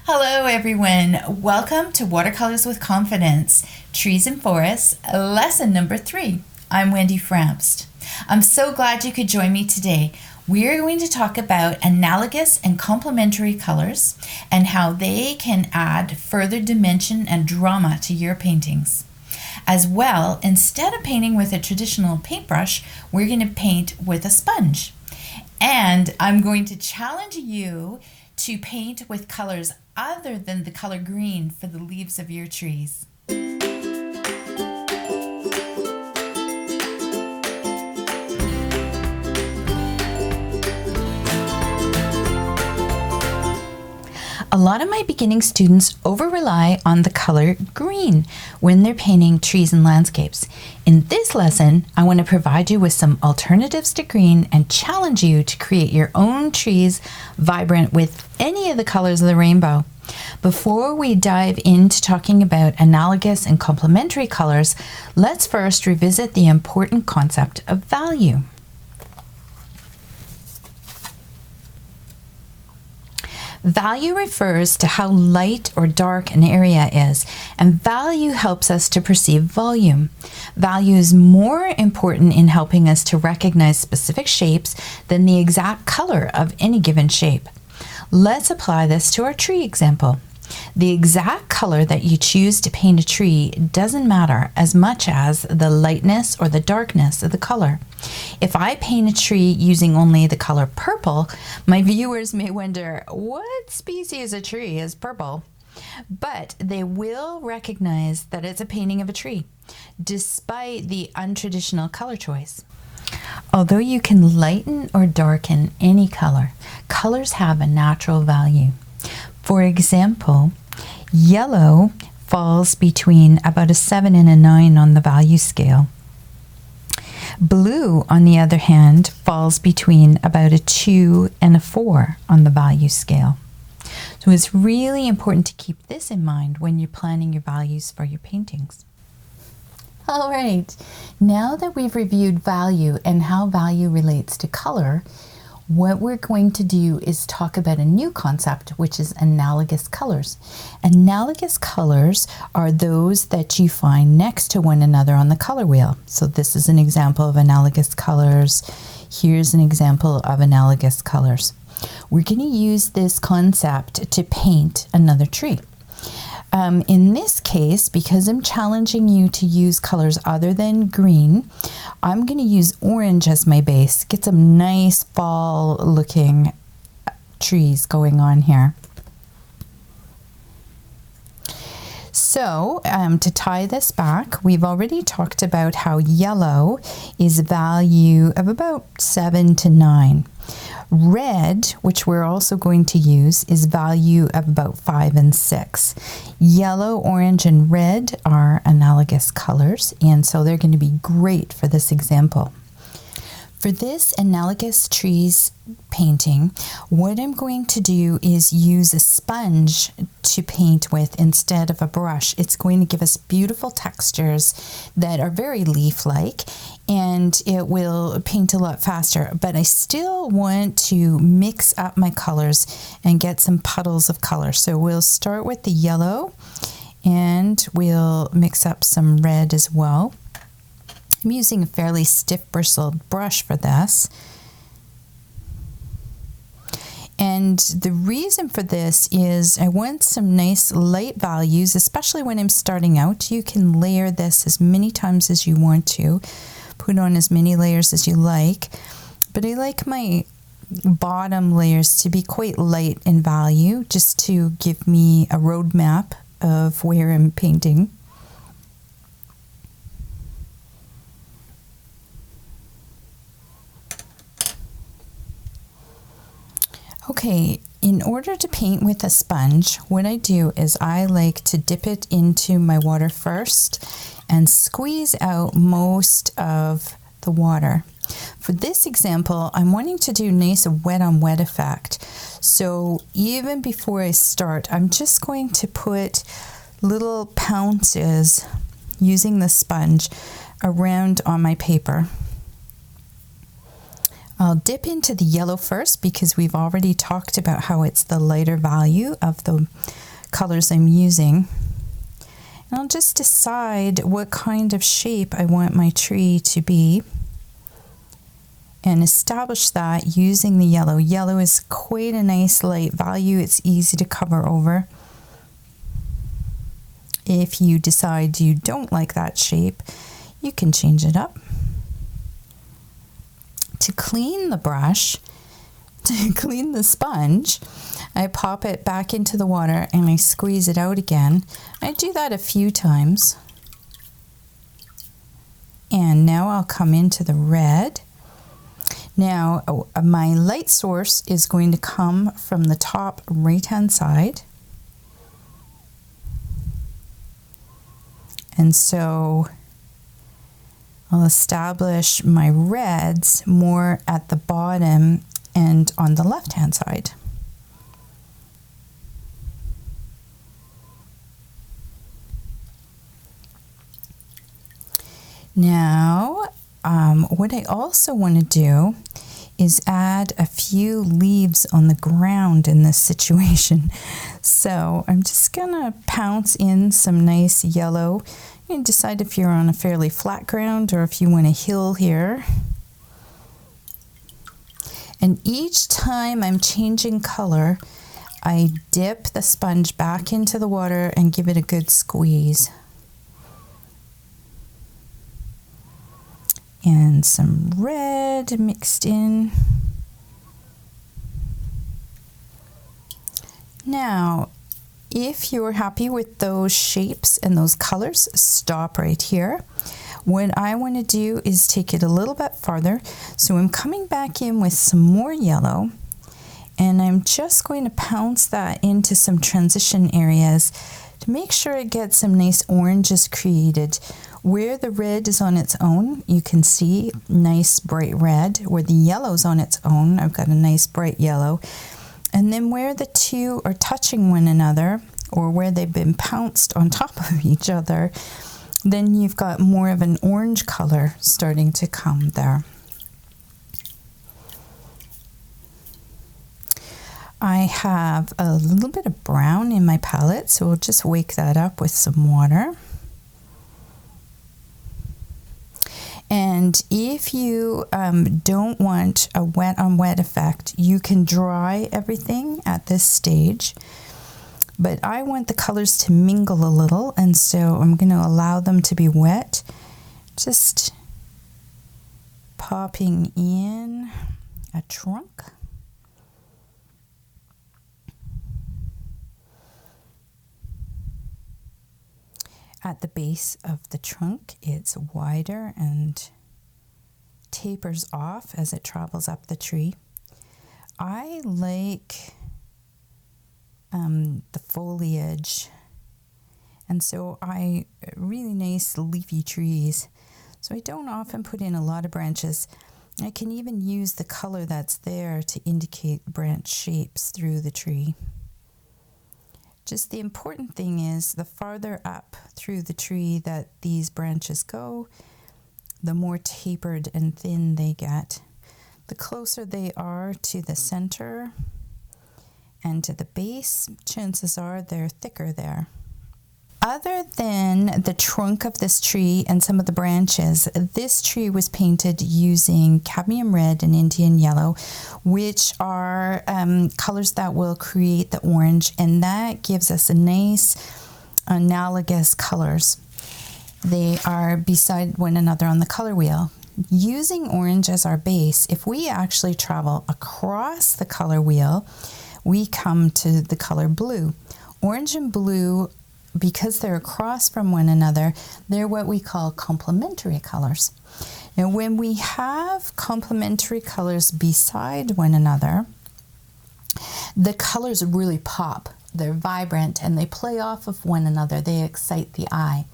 Hello everyone, welcome to Watercolors with Confidence, Trees and Forests, lesson number 3. I'm Wendy Framst. I'm so glad you could join me today. We're going to talk about analogous and complementary colors and how they can add further dimension and drama to your paintings. As well, instead of painting with a traditional paintbrush, we're going to paint with a sponge. And I'm going to challenge you to paint with colors other than the color green for the leaves of your trees. A lot of my beginning students over-rely on the color green when they're painting trees and landscapes. In this lesson, I want to provide you with some alternatives to green and challenge you to create your own trees vibrant with any of the colors of the rainbow. Before we dive into talking about analogous and complementary colors, let's first revisit the important concept of value. Value refers to how light or dark an area is, and value helps us to perceive volume. Value is more important in helping us to recognize specific shapes than the exact color of any given shape. Let's apply this to our tree example. The exact color that you choose to paint a tree doesn't matter as much as the lightness or the darkness of the color. If I paint a tree using only the color purple, my viewers may wonder, what species of tree is purple? But they will recognize that it's a painting of a tree, despite the untraditional color choice. Although you can lighten or darken any color, colors have a natural value. For example, yellow falls between about a 7 and a 9 on the value scale. Blue, on the other hand, falls between about a 2 and a 4 on the value scale. So it's really important to keep this in mind when you're planning your values for your paintings. All right, now that we've reviewed value and how value relates to color, what we're going to do is talk about a new concept, which is analogous colors. Analogous colors are those that you find next to one another on the color wheel. So this is an example of analogous colors. Here's an example of analogous colors. We're going to use this concept to paint another tree. In this case, because I'm challenging you to use colors other than green, I'm going to use orange as my base. Get some nice fall looking trees going on here. So to tie this back, we've already talked about how yellow is a value of about 7 to 9. Red, which we're also going to use, is value of about 5 and 6. Yellow, orange, and red are analogous colors, and so they're going to be great for this example. For this analogous trees painting, what I'm going to do is use a sponge to paint with instead of a brush. It's going to give us beautiful textures that are very leaf-like, and it will paint a lot faster. But I still want to mix up my colors and get some puddles of color. So we'll start with the yellow, and we'll mix up some red as well. I'm using a fairly stiff bristled brush for this. And the reason for this is I want some nice light values, especially when I'm starting out. You can layer this as many times as you want to, put on as many layers as you like. But I like my bottom layers to be quite light in value, just to give me a roadmap of where I'm painting. Okay, in order to paint with a sponge, what I do is I like to dip it into my water first and squeeze out most of the water. For this example, I'm wanting to do nice wet on wet effect. So even before I start, I'm just going to put little pounces using the sponge around on my paper. I'll dip into the yellow first because we've already talked about how it's the lighter value of the colors I'm using. And I'll just decide what kind of shape I want my tree to be and establish that using the yellow. Yellow is quite a nice light value. It's easy to cover over. If you decide you don't like that shape, you can change it up. To clean the brush, to clean the sponge, I pop it back into the water and I squeeze it out again. I do that a few times. And now I'll come into the red. Now my light source is going to come from the top right-hand side. And so I'll establish my reds more at the bottom and on the left-hand side. Now, what I also want to do is add a few leaves on the ground in this situation. So I'm just gonna pounce in some nice yellow. You can decide if you're on a fairly flat ground or if you want a hill here. And each time I'm changing color, I dip the sponge back into the water and give it a good squeeze. And some red mixed in. Now, if you're happy with those shapes and those colors, stop right here. What I want to do is take it a little bit farther. So I'm coming back in with some more yellow, and I'm just going to pounce that into some transition areas to make sure it gets some nice oranges created. Where the red is on its own, you can see nice bright red. Where the yellow's on its own, I've got a nice bright yellow. And then where the two are touching one another, or where they've been pounced on top of each other, then you've got more of an orange color starting to come there. I have a little bit of brown in my palette, so we'll just wake that up with some water. And if you don't want a wet on wet effect, you can dry everything at this stage. But I want the colors to mingle a little, and so I'm going to allow them to be wet. Just popping in a trunk. At the base of the trunk, it's wider and tapers off as it travels up the tree. I like the foliage, and so really nice leafy trees. So I don't often put in a lot of branches. I can even use the color that's there to indicate branch shapes through the tree. Just the important thing is the farther up through the tree that these branches go, the more tapered and thin they get. The closer they are to the center and to the base, chances are they're thicker there. Other than the trunk of this tree and some of the branches, this tree was painted using cadmium red and Indian yellow, which are colors that will create the orange, and that gives us a nice analogous colors. They are beside one another on the color wheel. Using orange as our base, if we actually travel across the color wheel, we come to the color blue. Orange and blue, because they're across from one another, they're what we call complementary colors. Now, when we have complementary colors beside one another, the colors really pop. They're vibrant and they play off of one another. They excite the eye.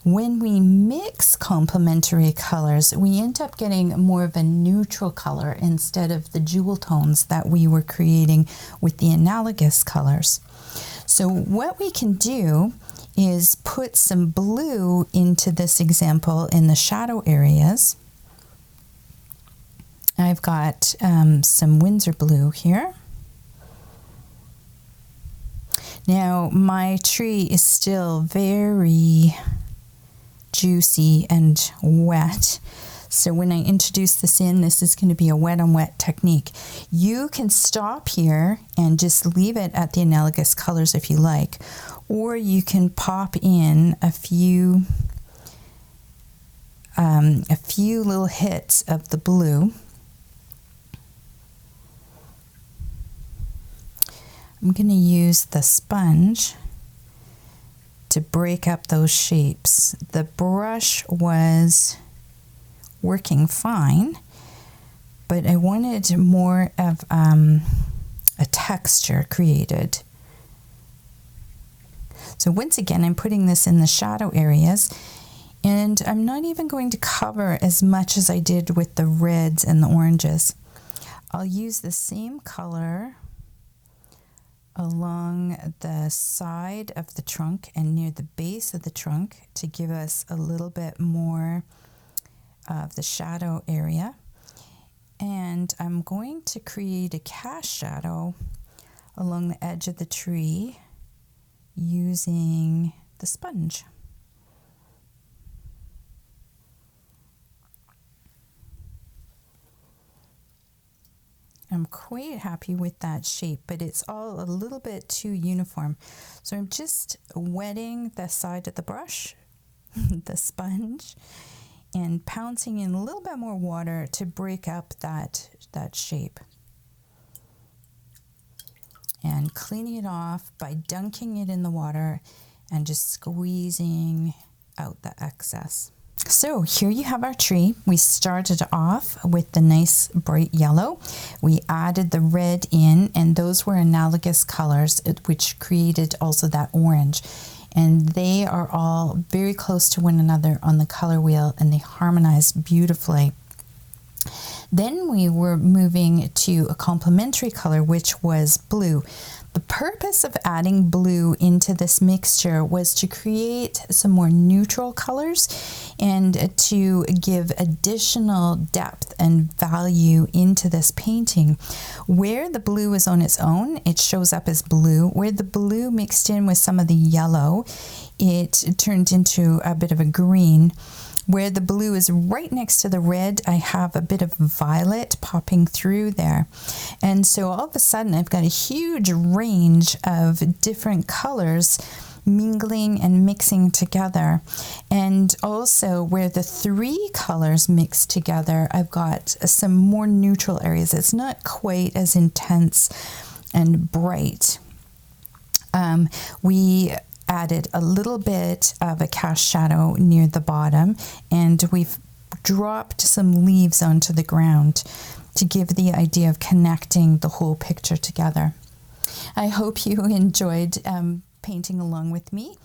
When we mix complementary colors, we end up getting more of a neutral color instead of the jewel tones that we were creating with the analogous colors. So what we can do is put some blue into this example in the shadow areas. I've got some Windsor blue here. Now my tree is still very juicy and wet. So when I introduce this in, this is going to be a wet on wet technique. You can stop here and just leave it at the analogous colors if you like, or you can pop in a few little hits of the blue. I'm going to use the sponge to break up those shapes. The brush was working fine, but I wanted more of a texture created. So once again, I'm putting this in the shadow areas, and I'm not even going to cover as much as I did with the reds and the oranges. I'll use the same color along the side of the trunk and near the base of the trunk to give us a little bit more of the shadow area. And I'm going to create a cast shadow along the edge of the tree using the sponge. I'm quite happy with that shape, but it's all a little bit too uniform. So I'm just wetting the side of the brush, the sponge, and pouncing in a little bit more water to break up that shape. And cleaning it off by dunking it in the water and just squeezing out the excess. So here you have our tree. We started off with the nice bright yellow. We added the red in, and those were analogous colors, which created also that orange. And they are all very close to one another on the color wheel, and they harmonize beautifully. Then we were moving to a complementary color, which was blue. The purpose of adding blue into this mixture was to create some more neutral colors and to give additional depth and value into this painting. Where the blue is on its own, it shows up as blue. Where the blue mixed in with some of the yellow, it turned into a bit of a green. Where the blue is right next to the red, I have a bit of violet popping through there. And so all of a sudden, I've got a huge range of different colors mingling and mixing together. And also where the three colors mix together, I've got some more neutral areas. It's not quite as intense and bright. We added a little bit of a cast shadow near the bottom, and we've dropped some leaves onto the ground to give the idea of connecting the whole picture together. I hope you enjoyed painting along with me,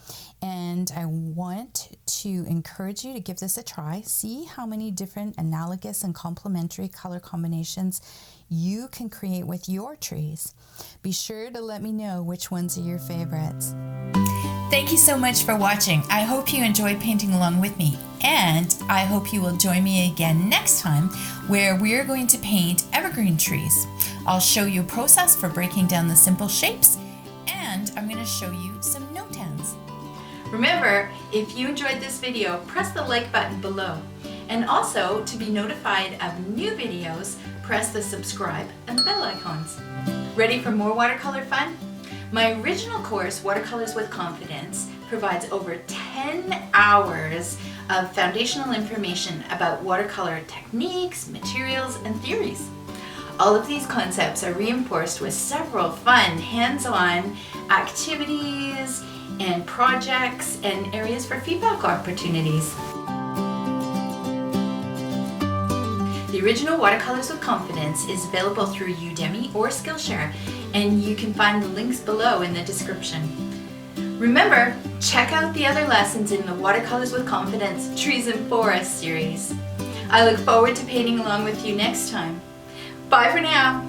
and I want to encourage you to give this a try. See how many different analogous and complementary color combinations you can create with your trees. Be sure to let me know which ones are your favorites. Thank you so much for watching. I hope you enjoyed painting along with me, and I hope you will join me again next time where we're going to paint evergreen trees. I'll show you a process for breaking down the simple shapes, and I'm going to show you some no-tans. Remember, if you enjoyed this video, press the like button below. And also, to be notified of new videos, press the subscribe and the bell icons. Ready for more watercolor fun? My original course, Watercolors with Confidence, provides over 10 hours of foundational information about watercolor techniques, materials, and theories. All of these concepts are reinforced with several fun hands-on activities and projects and areas for feedback opportunities. The original Watercolors with Confidence is available through Udemy or Skillshare, and you can find the links below in the description. Remember, check out the other lessons in the Watercolors with Confidence Trees and Forests series. I look forward to painting along with you next time. Bye for now.